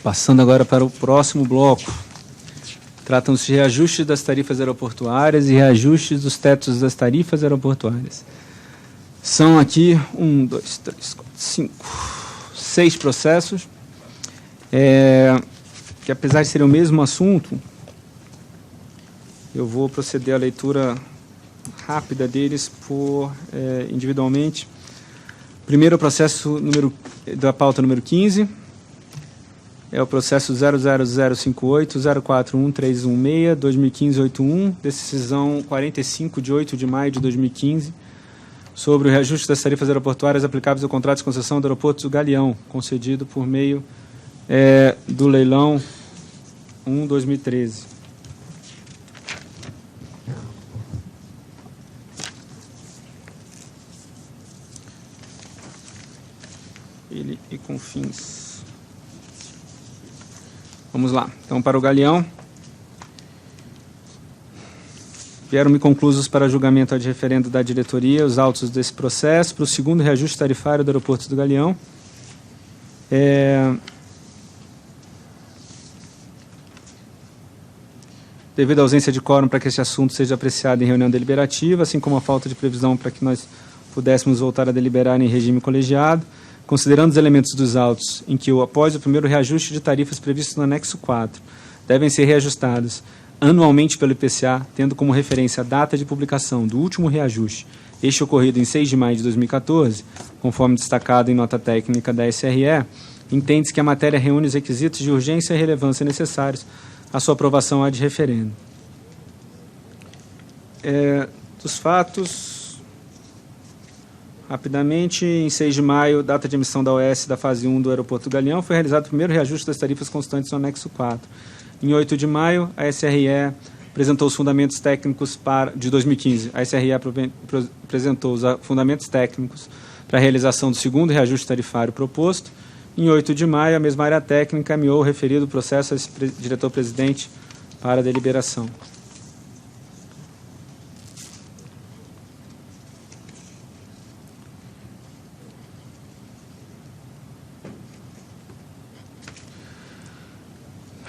Passando agora para o próximo bloco. Tratam-se de reajustes das tarifas aeroportuárias e reajustes dos tetos das tarifas aeroportuárias. São aqui 6 processos, que apesar de serem o mesmo assunto, eu vou proceder à leitura rápida deles individualmente. Primeiro, o processo da pauta número 15, é o processo 00058-041316-2015-81, decisão 45 de 8 de maio de 2015, sobre o reajuste das tarifas aeroportuárias aplicáveis ao contrato de concessão do aeroporto do Galeão, concedido por meio do leilão 1/2013. Ele e Confins. Vamos lá. Então, para o Galeão, vieram-me conclusos para julgamento ad referendo da diretoria os autos desse processo para o segundo reajuste tarifário do aeroporto do Galeão. Devido à ausência de quórum para que este assunto seja apreciado em reunião deliberativa, assim como a falta de previsão para que nós pudéssemos voltar a deliberar em regime colegiado, considerando os elementos dos autos em que, após o primeiro reajuste de tarifas previsto no anexo 4, devem ser reajustados anualmente pelo IPCA, tendo como referência a data de publicação do último reajuste, este ocorrido em 6 de maio de 2014, conforme destacado em nota técnica da SRE, entende-se que a matéria reúne os requisitos de urgência e relevância necessários à sua aprovação ad referendo. Dos fatos, rapidamente, em 6 de maio, data de emissão da OS da fase 1 do aeroporto do Galeão, foi realizado o primeiro reajuste das tarifas constantes no anexo 4. Em 8 de maio, a SRE apresentou os fundamentos técnicos de 2015. A SRE apresentou os fundamentos técnicos para a realização do segundo reajuste tarifário proposto. Em 8 de maio, a mesma área técnica encaminhou o referido processo ao diretor-presidente para deliberação.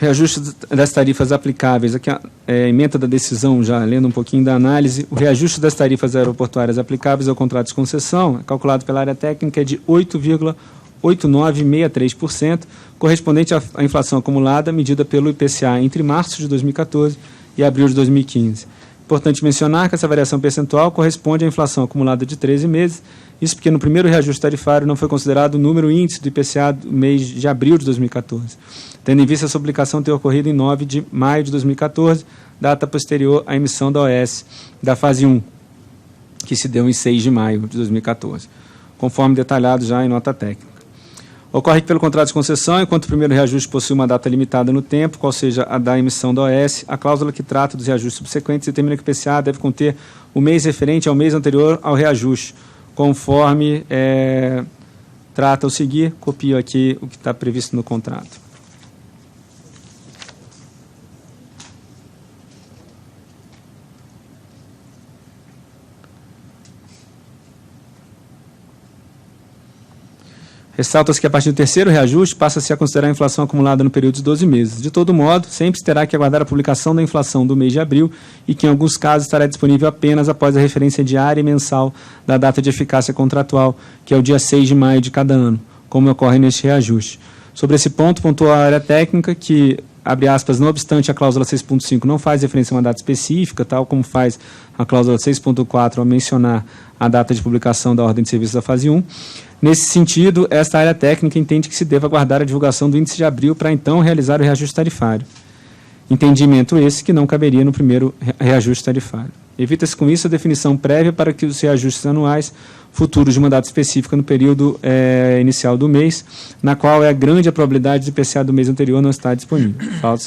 Reajuste das tarifas aplicáveis, aqui a ementa da decisão, já lendo um pouquinho da análise, o reajuste das tarifas aeroportuárias aplicáveis ao contrato de concessão, calculado pela área técnica, é de 8,8963%, correspondente à inflação acumulada medida pelo IPCA entre março de 2014 e abril de 2015. Importante mencionar que essa variação percentual corresponde à inflação acumulada de 13 meses, isso porque no primeiro reajuste tarifário não foi considerado o número índice do IPCA do mês de abril de 2014, tendo em vista essa publicação ter ocorrido em 9 de maio de 2014, data posterior à emissão da OS da fase 1, que se deu em 6 de maio de 2014, conforme detalhado já em nota técnica. Ocorre que, pelo contrato de concessão, enquanto o primeiro reajuste possui uma data limitada no tempo, qual seja a da emissão da OS, a cláusula que trata dos reajustes subsequentes determina que o IPCA deve conter o mês referente ao mês anterior ao reajuste, conforme trata o seguir, copio aqui o que está previsto no contrato. Ressalta-se que, a partir do terceiro reajuste, passa-se a considerar a inflação acumulada no período de 12 meses. De todo modo, sempre se terá que aguardar a publicação da inflação do mês de abril e que, em alguns casos, estará disponível apenas após a referência diária e mensal da data de eficácia contratual, que é o dia 6 de maio de cada ano, como ocorre neste reajuste. Sobre esse ponto, pontuou a área técnica que, abre aspas, não obstante a cláusula 6.5 não faz referência a uma data específica, tal como faz a cláusula 6.4 ao mencionar a data de publicação da ordem de serviço da fase 1. Nesse sentido, esta área técnica entende que se deva aguardar a divulgação do índice de abril para então realizar o reajuste tarifário. Entendimento esse que não caberia no primeiro reajuste tarifário. Evita-se com isso a definição prévia para que os reajustes anuais futuros de uma data específica no período inicial do mês, na qual é a grande a probabilidade de IPCA do mês anterior não estar disponível.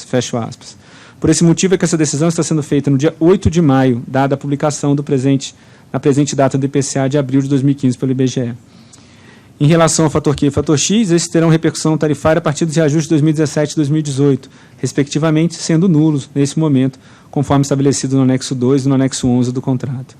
Fecho aspas. Por esse motivo é que essa decisão está sendo feita no dia 8 de maio, dada a publicação na presente data do IPCA de abril de 2015 pelo IBGE. Em relação ao fator Q e fator X, esses terão repercussão tarifária a partir dos reajustes de 2017 e 2018, respectivamente, sendo nulos, nesse momento, conforme estabelecido no anexo 2 e no anexo 11 do contrato.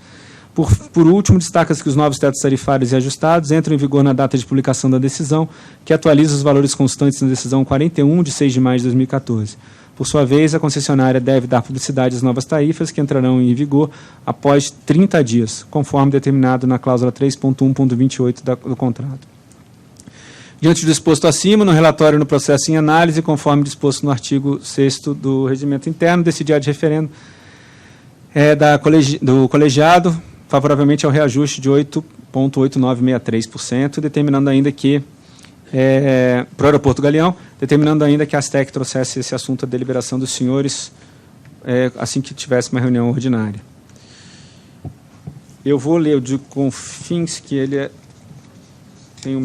Por último, destaca-se que os novos tetos tarifários e ajustados entram em vigor na data de publicação da decisão, que atualiza os valores constantes na decisão 41, de 6 de maio de 2014. Por sua vez, a concessionária deve dar publicidade às novas tarifas, que entrarão em vigor após 30 dias, conforme determinado na cláusula 3.1.28 do contrato. Diante do exposto acima, no relatório no processo em análise, conforme disposto no artigo 6º do Regimento Interno, decidi ad referendo do colegiado favoravelmente ao reajuste de 8,8963%, determinando ainda que, para o Aeroporto Galeão, determinando ainda que a ASTEC trouxesse esse assunto à deliberação dos senhores assim que tivesse uma reunião ordinária. Eu vou ler o de Confins, que ele tem o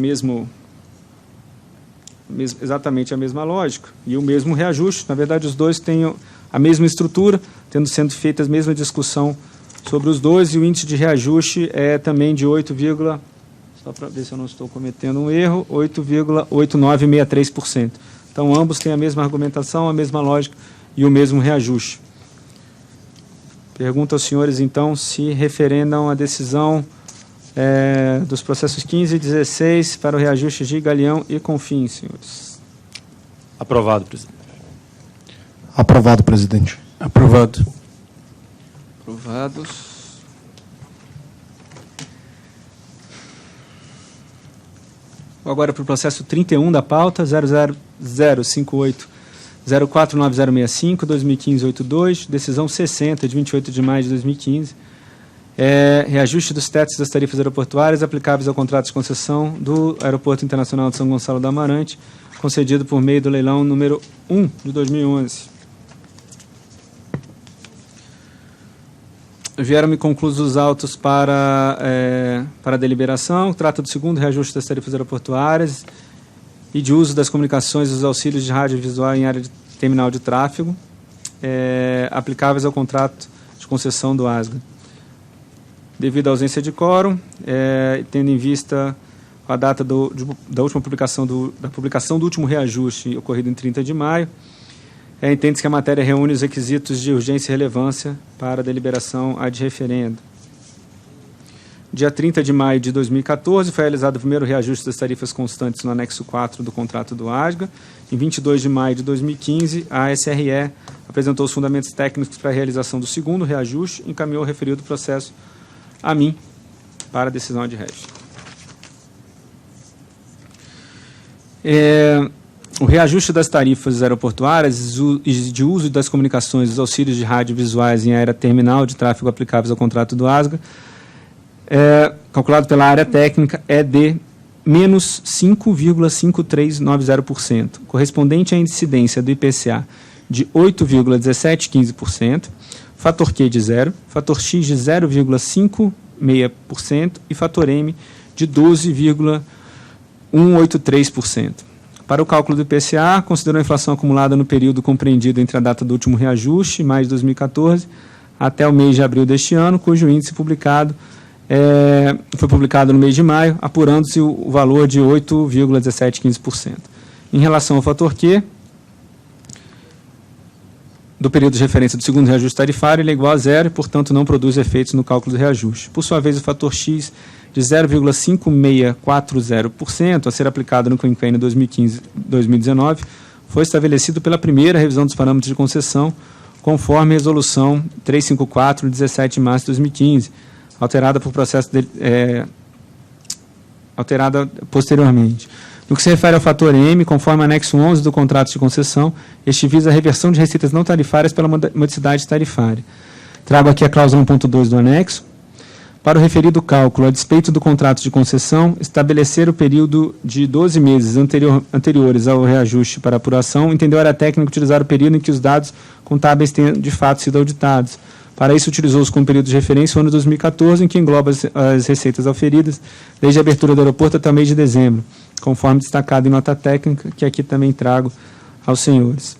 exatamente a mesma lógica e o mesmo reajuste. Na verdade, os dois têm a mesma estrutura, tendo sendo feita a mesma discussão sobre os dois, e o índice de reajuste é também de 8, só para ver se eu não estou cometendo um erro, 8,8963%. Então, ambos têm a mesma argumentação, a mesma lógica e o mesmo reajuste. Pergunto aos senhores, então, se referendam a decisão dos processos 15 e 16 para o reajuste de Galeão e Confins, senhores. Aprovado, presidente. Aprovado, presidente. Aprovado. Aprovados. Vou agora para o processo 31 da pauta, 00058049065, 2015-82, decisão 60, de 28 de maio de 2015. Reajuste dos tetos das tarifas aeroportuárias aplicáveis ao contrato de concessão do Aeroporto Internacional de São Gonçalo do Amarante, concedido por meio do leilão número 1 de 2011. Vieram-me conclusos os autos para a deliberação. Trata do segundo reajuste das tarifas aeroportuárias e de uso das comunicações e dos auxílios de rádio visual em área de terminal de tráfego, aplicáveis ao contrato de concessão do ASGA. Devido à ausência de quórum, tendo em vista a data da última publicação do último reajuste ocorrido em 30 de maio, entende-se que a matéria reúne os requisitos de urgência e relevância para a deliberação ad referendo. Dia 30 de maio de 2014, foi realizado o primeiro reajuste das tarifas constantes no anexo 4 do contrato do ASGA. Em 22 de maio de 2015, a SRE apresentou os fundamentos técnicos para a realização do segundo reajuste e encaminhou o referido processo a mim para a decisão ad rem. O reajuste das tarifas aeroportuárias e de uso das comunicações dos auxílios de rádio visuais em área terminal de tráfego aplicáveis ao contrato do ASGA, calculado pela área técnica, é de menos 5,5390%, correspondente à incidência do IPCA de 8,1715%, fator Q de 0, fator X de 0,56% e fator M de 12,183%. Para o cálculo do IPCA, considerou a inflação acumulada no período compreendido entre a data do último reajuste, maio de 2014, até o mês de abril deste ano, cujo índice foi publicado no mês de maio, apurando-se o valor de 8,1715%. Em relação ao fator Q, do período de referência do segundo reajuste tarifário, ele é igual a zero e, portanto, não produz efeitos no cálculo do reajuste. Por sua vez, o fator X de 0,5640%, a ser aplicado no quinquênio 2015-2019, foi estabelecido pela primeira revisão dos parâmetros de concessão, conforme a resolução 354, de 17 de março de 2015, alterada por processo alterada posteriormente. No que se refere ao fator M, conforme anexo 11 do contrato de concessão, este visa a reversão de receitas não tarifárias pela modicidade tarifária. Trago aqui a cláusula 1.2 do anexo. Para o referido cálculo, a despeito do contrato de concessão, estabelecer o período de 12 meses anteriores ao reajuste para apuração, entendeu a área técnica utilizar o período em que os dados contábeis tenham de fato sido auditados. Para isso, utilizou-se como período de referência o ano 2014, em que engloba as receitas auferidas desde a abertura do aeroporto até o mês de dezembro, conforme destacado em nota técnica, que aqui também trago aos senhores.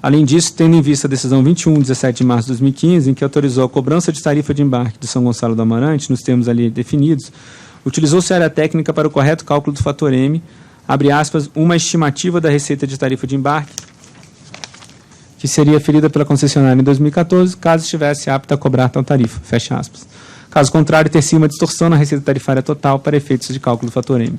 Além disso, tendo em vista a decisão 21, 17 de março de 2015, em que autorizou a cobrança de tarifa de embarque do São Gonçalo do Amarante, nos termos ali definidos, utilizou-se a área técnica para o correto cálculo do fator M, abre aspas, uma estimativa da receita de tarifa de embarque, que seria ferida pela concessionária em 2014, caso estivesse apta a cobrar tal tarifa, fecha aspas. Caso contrário, ter-se uma distorção na receita tarifária total para efeitos de cálculo do fator M.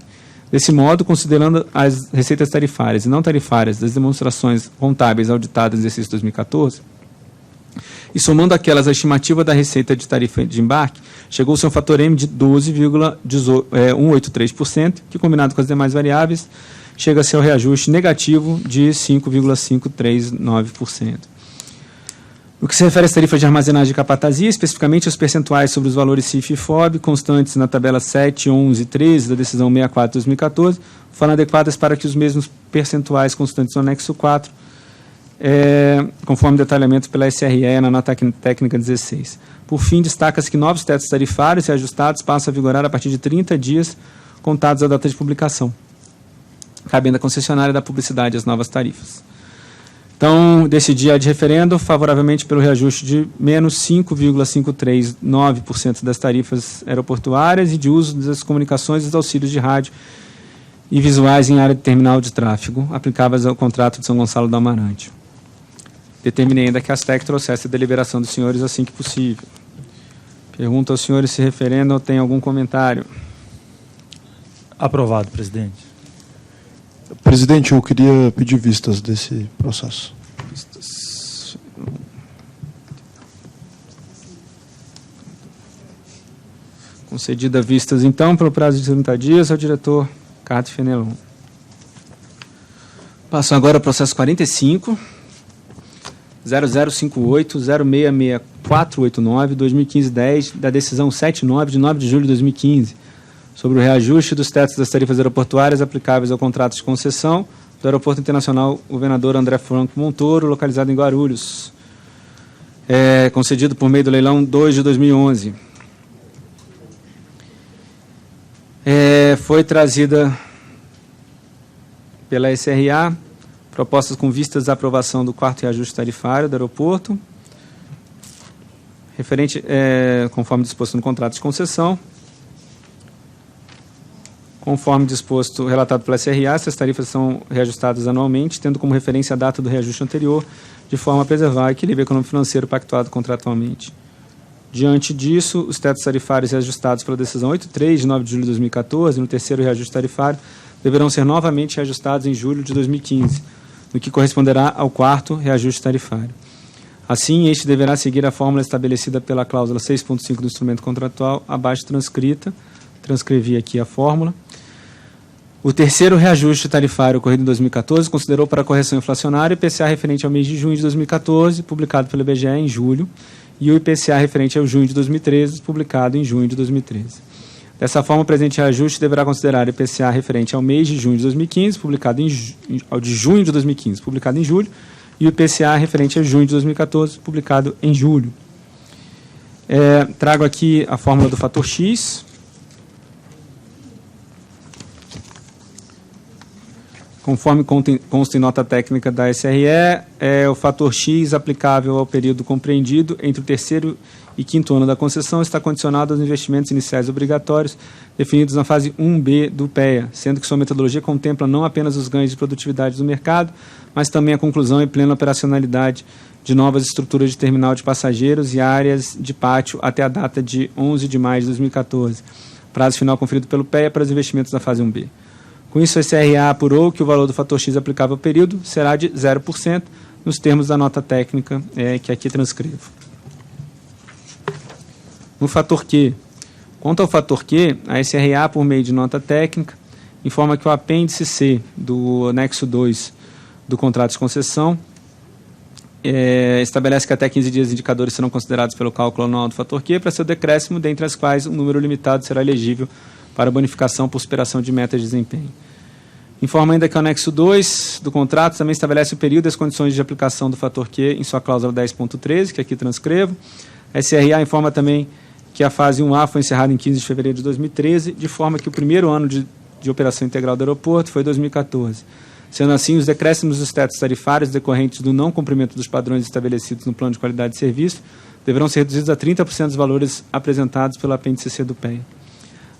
Desse modo, considerando as receitas tarifárias e não tarifárias das demonstrações contábeis auditadas no exercício 2014, e somando aquelas à estimativa da receita de tarifa de embarque, chegou-se a um fator M de 12,183%, que, combinado com as demais variáveis, chega-se ao reajuste negativo de 5,539%. No que se refere às tarifas de armazenagem e capatazia, especificamente os percentuais sobre os valores CIF e FOB, constantes na tabela 7, 11 e 13 da decisão 64 de 2014, foram adequadas para que os mesmos percentuais constantes no anexo 4, conforme detalhamento pela SRE na nota técnica 16. Por fim, destaca-se que novos tetos tarifários reajustados passam a vigorar a partir de 30 dias contados à data de publicação, cabendo à concessionária da publicidade as novas tarifas. Então, decidi a de referendo favoravelmente pelo reajuste de menos 5,539% das tarifas aeroportuárias e de uso das comunicações e dos auxílios de rádio e visuais em área de terminal de tráfego, aplicáveis ao contrato de São Gonçalo do Amarante. Determinei ainda que a ASTEC trouxesse a deliberação dos senhores assim que possível. Pergunto aos senhores se referendam ou tem algum comentário. Aprovado, presidente. Presidente, eu queria pedir vistas desse processo. Vistas. Concedida vistas, então, pelo prazo de 30 dias ao diretor Ricardo Fenelon. Passo agora ao processo 45, 0058-066489, 2015-10, da decisão 79, de 9 de julho de 2015, sobre o reajuste dos tetos das tarifas aeroportuárias aplicáveis ao contrato de concessão do Aeroporto Internacional Governador André Franco Montoro, localizado em Guarulhos, concedido por meio do leilão 2 de 2011. Foi trazida pela SRA propostas com vistas à aprovação do 4º reajuste tarifário do aeroporto, referente, conforme disposto no contrato de concessão. Conforme disposto, relatado pela SRA, essas tarifas são reajustadas anualmente, tendo como referência a data do reajuste anterior, de forma a preservar o equilíbrio econômico-financeiro pactuado contratualmente. Diante disso, os tetos tarifários reajustados pela decisão 83, de 9 de julho de 2014, no 3º reajuste tarifário, deverão ser novamente reajustados em julho de 2015, no que corresponderá ao 4º reajuste tarifário. Assim, este deverá seguir a fórmula estabelecida pela cláusula 6.5 do instrumento contratual, abaixo transcrita. Transcrevi aqui a fórmula. O 3º reajuste tarifário ocorrido em 2014 considerou para a correção inflacionária o IPCA referente ao mês de junho de 2014, publicado pelo IBGE em julho, e o IPCA referente ao junho de 2013, publicado em junho de 2013. Dessa forma, o presente reajuste deverá considerar o IPCA referente ao mês de junho de 2015, publicado ao de junho de 2015, publicado em julho, e o IPCA referente a junho de 2014, publicado em julho. Trago aqui a fórmula do fator X. Conforme consta em nota técnica da SRE, o fator X aplicável ao período compreendido entre o 3º e 5º ano da concessão está condicionado aos investimentos iniciais obrigatórios definidos na fase 1B do PEA, sendo que sua metodologia contempla não apenas os ganhos de produtividade do mercado, mas também a conclusão e plena operacionalidade de novas estruturas de terminal de passageiros e áreas de pátio até a data de 11 de maio de 2014, prazo final conferido pelo PEA para os investimentos da fase 1B. Com isso, a SRA apurou que o valor do fator X aplicável ao período será de 0%, nos termos da nota técnica que aqui transcrevo. No fator Q. Quanto ao fator Q, a SRA, por meio de nota técnica, informa que o apêndice C do anexo 2 do contrato de concessão estabelece que até 15 dias indicadores serão considerados pelo cálculo anual do fator Q para seu decréscimo, dentre as quais um número limitado será elegível para bonificação por superação de metas de desempenho. Informa ainda que o anexo 2 do contrato também estabelece o período e as condições de aplicação do fator Q em sua cláusula 10.13, que aqui transcrevo. A SRA informa também que a fase 1A foi encerrada em 15 de fevereiro de 2013, de forma que o primeiro ano de operação integral do aeroporto foi 2014. Sendo assim, os decréscimos dos tetos tarifários decorrentes do não cumprimento dos padrões estabelecidos no plano de qualidade de serviço deverão ser reduzidos a 30% dos valores apresentados pelo apêndice C do PEA.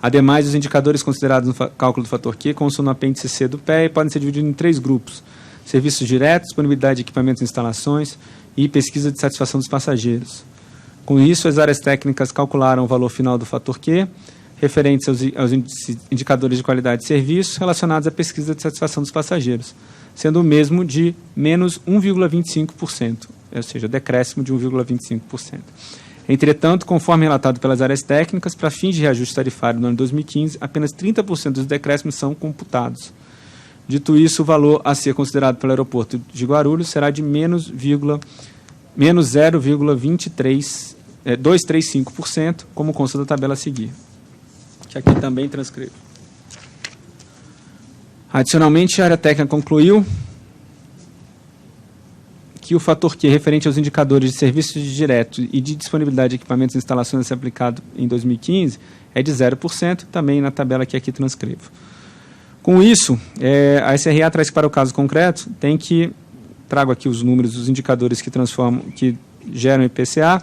Ademais, os indicadores considerados no cálculo do fator Q constam no apêndice C do PEA e podem ser divididos em 3 grupos: serviços diretos, disponibilidade de equipamentos e instalações e pesquisa de satisfação dos passageiros. Com isso, as áreas técnicas calcularam o valor final do fator Q, referentes aos indicadores de qualidade de serviço relacionados à pesquisa de satisfação dos passageiros, sendo o mesmo de menos 1,25%, ou seja, decréscimo de 1,25%. Entretanto, conforme relatado pelas áreas técnicas, para fins de reajuste tarifário no ano 2015, apenas 30% dos decréscimos são computados. Dito isso, o valor a ser considerado pelo aeroporto de Guarulhos será de menos 0,235%, como consta da tabela a seguir, que aqui também transcrevo. Adicionalmente, a área técnica concluiu que o fator Q referente aos indicadores de serviços direto e de disponibilidade de equipamentos e instalações a ser aplicado em 2015 é de 0%, também na tabela que aqui transcrevo. Com isso, a SRA traz para o caso concreto, trago aqui os números, os indicadores que geram IPCA,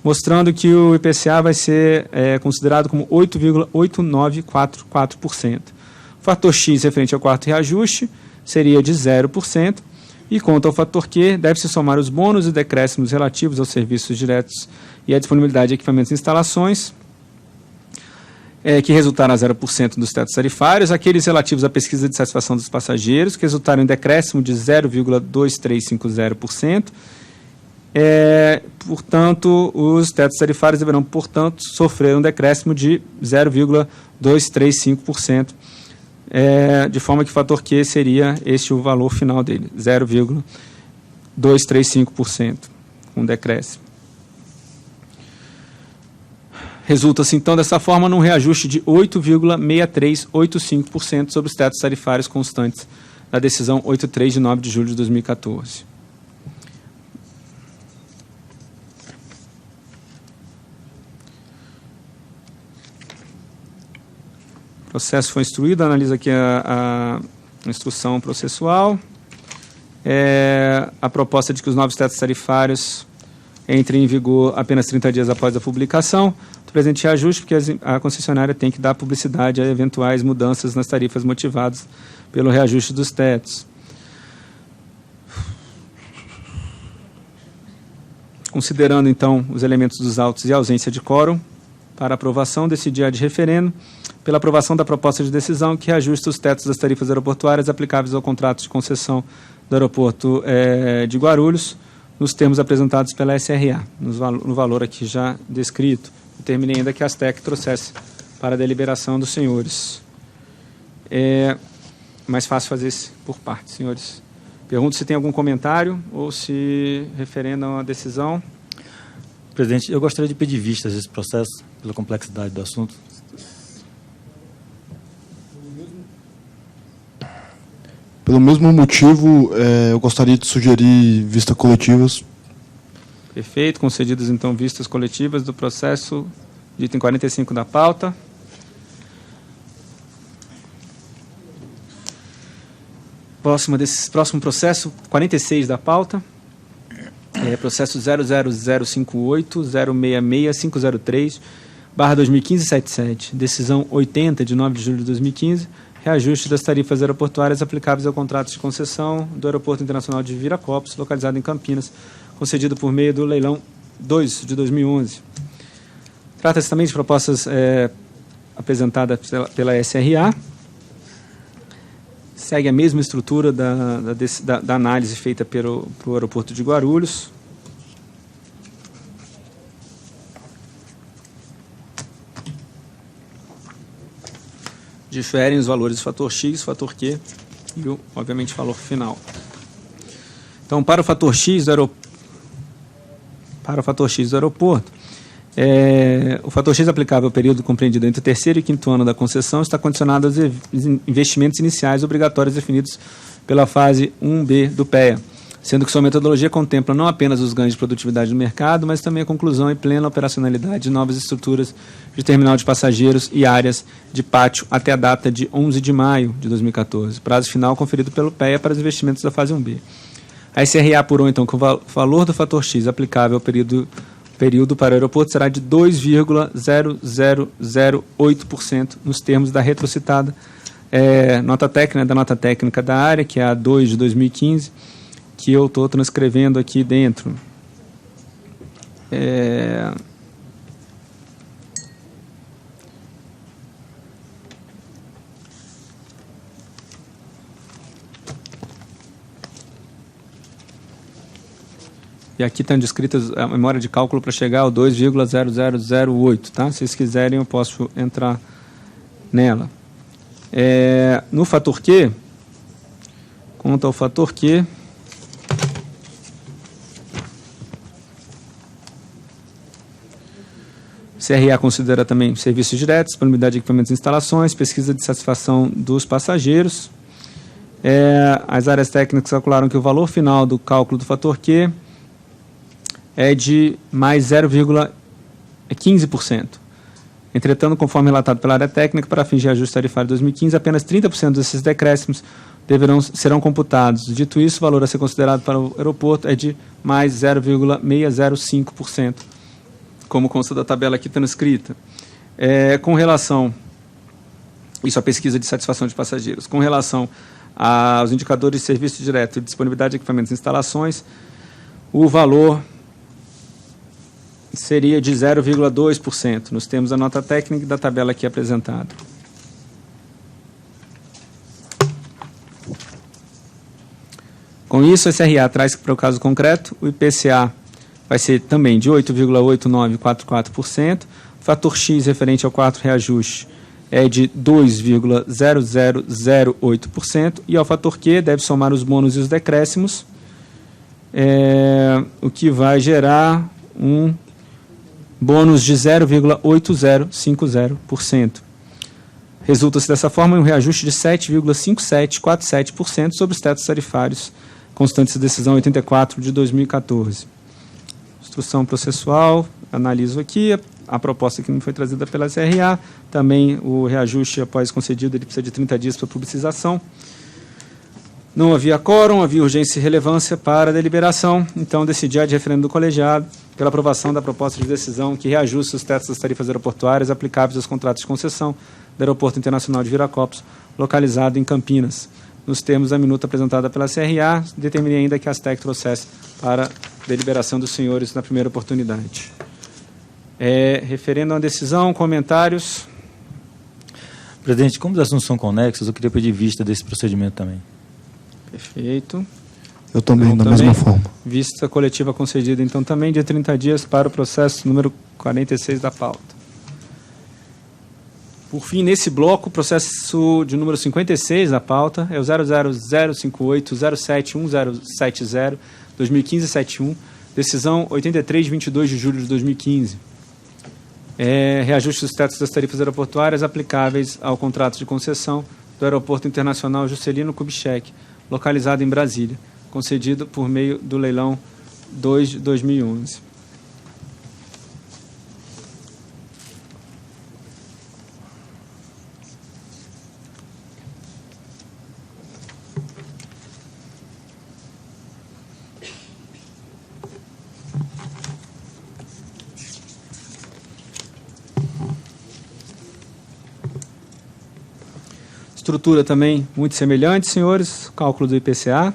mostrando que o IPCA vai ser considerado como 8,8944%. O fator X referente ao quarto reajuste seria de 0%, e quanto ao fator Q, deve-se somar os bônus e decréscimos relativos aos serviços diretos e à disponibilidade de equipamentos e instalações, que resultaram a 0% dos tetos tarifários, aqueles relativos à pesquisa de satisfação dos passageiros, que resultaram em decréscimo de 0,2350%. Portanto, os tetos tarifários deverão, portanto, sofrer um decréscimo de 0,235%, de forma que o fator Q seria o valor final dele, 0,235%, um decréscimo. Resulta-se, então, dessa forma, num reajuste de 8,6385% sobre os tetos tarifários constantes da decisão 83 de 9 de julho de 2014. O processo foi instruído, analisa aqui a instrução processual. A proposta de que os novos tetos tarifários entrem em vigor apenas 30 dias após a publicação do presente reajuste, porque a concessionária tem que dar publicidade a eventuais mudanças nas tarifas motivadas pelo reajuste dos tetos. Considerando, então, os elementos dos autos e a ausência de quórum, para aprovação, decidir a de referendo, pela aprovação da proposta de decisão que reajusta os tetos das tarifas aeroportuárias aplicáveis ao contrato de concessão do aeroporto de Guarulhos, nos termos apresentados pela SRA, no valor aqui já descrito. Eu terminei ainda que a ASTEC trouxesse para a deliberação dos senhores. Mais fácil fazer isso por parte, senhores. Pergunto se tem algum comentário ou se referendam a decisão. Presidente, eu gostaria de pedir vistas desse processo, pela complexidade do assunto. Pelo mesmo motivo, eu gostaria de sugerir vistas coletivas. Perfeito. Concedidas, então, vistas coletivas do processo de item 45 da pauta. Próximo processo, 46 da pauta. Processo 00058-066-503/2015-77. Decisão 80, de 9 de julho de 2015. Reajuste das tarifas aeroportuárias aplicáveis ao contrato de concessão do Aeroporto Internacional de Viracopos, localizado em Campinas, concedido por meio do leilão 2 de 2011. Trata-se também de propostas apresentadas pela SRA. Segue a mesma estrutura da análise feita pelo Aeroporto de Guarulhos. Diferem os valores do fator X, fator Q e, obviamente, o valor final. Então, para o fator X do aeroporto, o fator X aplicável ao período compreendido entre o terceiro e quinto ano da concessão está condicionado aos investimentos iniciais obrigatórios definidos pela fase 1B do PEA, sendo que sua metodologia contempla não apenas os ganhos de produtividade no mercado, mas também a conclusão e plena operacionalidade de novas estruturas de terminal de passageiros e áreas de pátio até a data de 11 de maio de 2014, prazo final conferido pelo PEA para os investimentos da fase 1B. A SRA apurou, então, que o valor do fator X aplicável ao período para o aeroporto será de 2,0008% nos termos da retrocitada nota técnica da área, que é a 2 de 2015, que eu estou transcrevendo aqui dentro. E aqui estão descritas a memória de cálculo para chegar ao 2,0008, tá? Se vocês quiserem, eu posso entrar nela. No fator Q, conta o fator Q. CRA considera também serviços diretos, disponibilidade de equipamentos e instalações, pesquisa de satisfação dos passageiros. As áreas técnicas calcularam que o valor final do cálculo do fator Q é de mais 0,15%. Entretanto, conforme relatado pela área técnica, para fins de ajuste tarifário de 2015, apenas 30% desses decréscimos serão computados. Dito isso, o valor a ser considerado para o aeroporto é de mais 0,605%, como consta da tabela aqui transcrita. Com relação, isso é a pesquisa de satisfação de passageiros, com relação aos indicadores de serviço direto e disponibilidade de equipamentos e instalações, o valor seria de 0,2%. Nós temos a nota técnica da tabela aqui apresentada. Com isso, a SRA traz para o caso concreto, o IPCA vai ser também de 8,8944%, o fator X referente ao quarto reajuste é de 2,0008%, e ao fator Q deve somar os bônus e os decréscimos, o que vai gerar um bônus de 0,8050%. Resulta-se dessa forma um reajuste de 7,5747% sobre os tetos tarifários constantes da decisão 84 de 2014. Instrução processual, analiso aqui a proposta que não foi trazida pela SRA, também o reajuste após concedido, ele precisa de 30 dias para publicização. Não havia quórum, havia urgência e relevância para a deliberação, então decidi de referendo do colegiado pela aprovação da proposta de decisão que reajusta os tetos das tarifas aeroportuárias aplicáveis aos contratos de concessão do Aeroporto Internacional de Viracopos, localizado em Campinas. Nos termos da minuta apresentada pela CRA, determinei ainda que a ASTEC trouxesse para deliberação dos senhores na primeira oportunidade. Referendo à decisão, comentários. Presidente, como os assuntos são conexos, eu queria pedir vista desse procedimento também. Perfeito. Eu também, da mesma forma. Vista coletiva concedida, então, também de 30 dias para o processo número 46 da pauta. Por fim, nesse bloco, o processo de número 56 da pauta é o 00058071070 2015-71, decisão 83 de 22 de julho de 2015. Reajuste dos tetos das tarifas aeroportuárias aplicáveis ao contrato de concessão do Aeroporto Internacional Juscelino Kubitschek, localizado em Brasília, concedido por meio do leilão 2 de 2011. Estrutura também muito semelhante, senhores, cálculo do IPCA.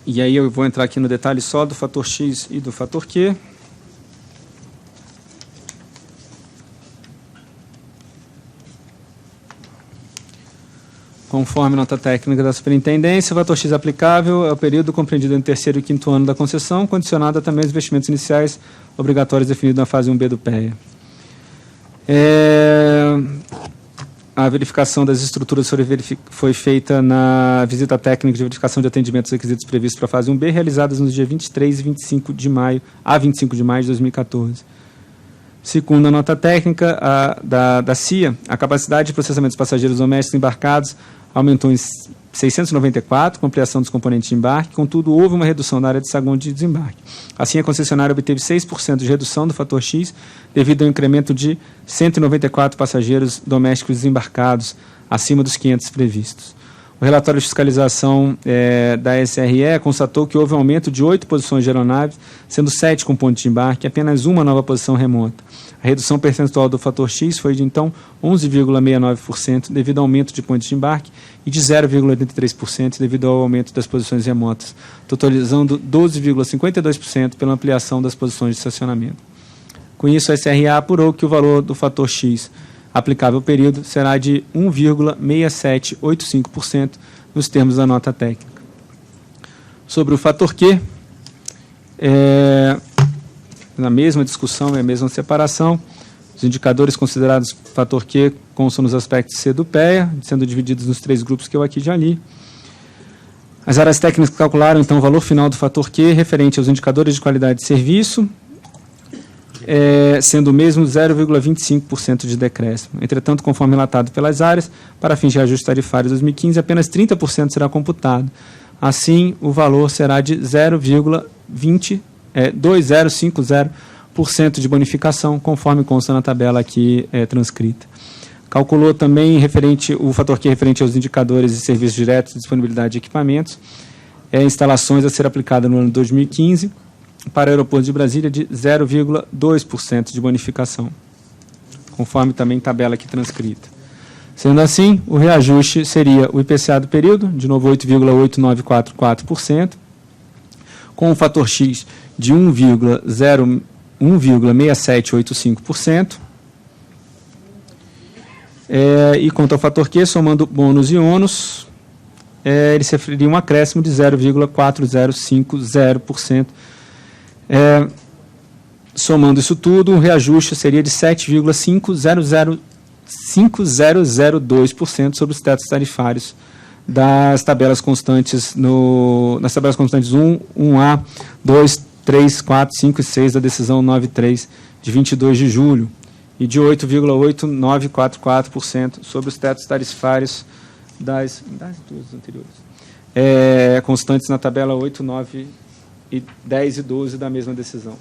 E aí eu vou entrar aqui no detalhe só do fator X e do fator Q. Conforme nota técnica da superintendência, o fator X aplicável é o período compreendido entre o terceiro e quinto ano da concessão, condicionado a também aos investimentos iniciais obrigatórios definidos na fase 1B do PEA. A verificação das estruturas foi feita na visita técnica de verificação de atendimento dos requisitos previstos para a fase 1B, realizadas nos dias 23 e 25 de maio, a 25 de maio de 2014. Segundo a nota técnica da CIA, a capacidade de processamento dos passageiros domésticos embarcados aumentou em 694, com ampliação dos componentes de embarque, contudo, houve uma redução na área de saguão de desembarque. Assim, a concessionária obteve 6% de redução do fator X, devido ao incremento de 194 passageiros domésticos desembarcados, acima dos 500 previstos. O relatório de fiscalização da SRE constatou que houve um aumento de 8 posições de aeronaves, sendo 7 com ponto de embarque e apenas uma nova posição remota. A redução percentual do fator X foi de, então, 11,69% devido ao aumento de pontos de embarque e de 0,83% devido ao aumento das posições remotas, totalizando 12,52% pela ampliação das posições de estacionamento. Com isso, a SRA apurou que o valor do fator X aplicável ao período será de 1,6785% nos termos da nota técnica. Sobre o fator Q, na mesma discussão e a mesma separação, os indicadores considerados fator Q constam nos aspectos C do PEA, sendo divididos nos 3 grupos que eu aqui já li. As áreas técnicas calcularam, então, o valor final do fator Q referente aos indicadores de qualidade de serviço, sendo o mesmo 0,25% de decréscimo. Entretanto, conforme relatado pelas áreas, para fins de ajuste tarifário de 2015, apenas 30% será computado. Assim, o valor será de 0,2050% de bonificação, conforme consta na tabela aqui transcrita. Calculou também o fator Q referente aos indicadores de serviços diretos e disponibilidade de equipamentos, instalações a ser aplicada no ano 2015, para o aeroporto de Brasília, de 0,2% de bonificação, conforme também tabela aqui transcrita. Sendo assim, o reajuste seria o IPCA do período, de novo 8,8944%, com o fator X de 1,6785%, e quanto ao fator Q, somando bônus e ônus, ele sofreria um acréscimo de 0,4050%. Somando isso tudo, o reajuste seria de 7,5002% sobre os tetos tarifários das tabelas constantes nas tabelas constantes 1, 1A, 2, 3, 4, 5 e 6 da decisão 93 de 22 de julho e de 8,8944% sobre os tetos tarifários das duas anteriores, constantes na tabela 8, 9 e 10 e 12 da mesma decisão.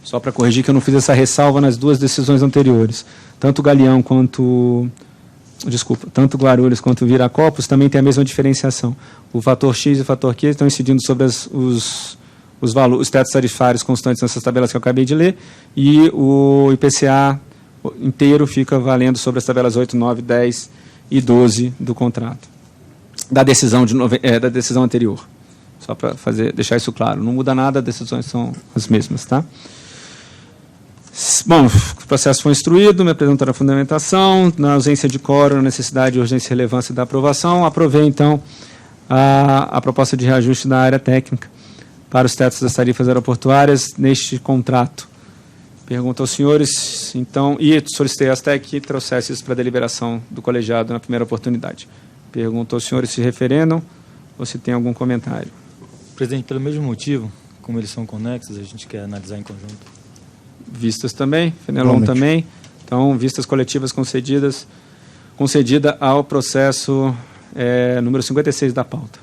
Só para corrigir que eu não fiz essa ressalva nas duas decisões anteriores. Tanto Galeão quanto... tanto Guarulhos quanto Viracopos também tem a mesma diferenciação. O fator X e o fator Q estão incidindo sobre os tetos tarifários constantes nessas tabelas que eu acabei de ler, e o IPCA inteiro fica valendo sobre as tabelas 8, 9, 10 e 12 do contrato, da decisão, da decisão anterior. Só para deixar isso claro. Não muda nada, as decisões são as mesmas, tá? Bom, o processo foi instruído, me apresentaram a fundamentação, na ausência de quórum, necessidade, urgência e relevância da aprovação, aprovei, então, a proposta de reajuste da área técnica para os tetos das tarifas aeroportuárias neste contrato. Pergunto aos senhores, então, e solicitei às TEC que trouxesse isso para a deliberação do colegiado na primeira oportunidade. Pergunto aos senhores se referendam ou se tem algum comentário. Presidente, pelo mesmo motivo, como eles são conexos, a gente quer analisar em conjunto. Vistas também, Fenelon também. Então, vistas coletivas concedida ao processo número 56 da pauta.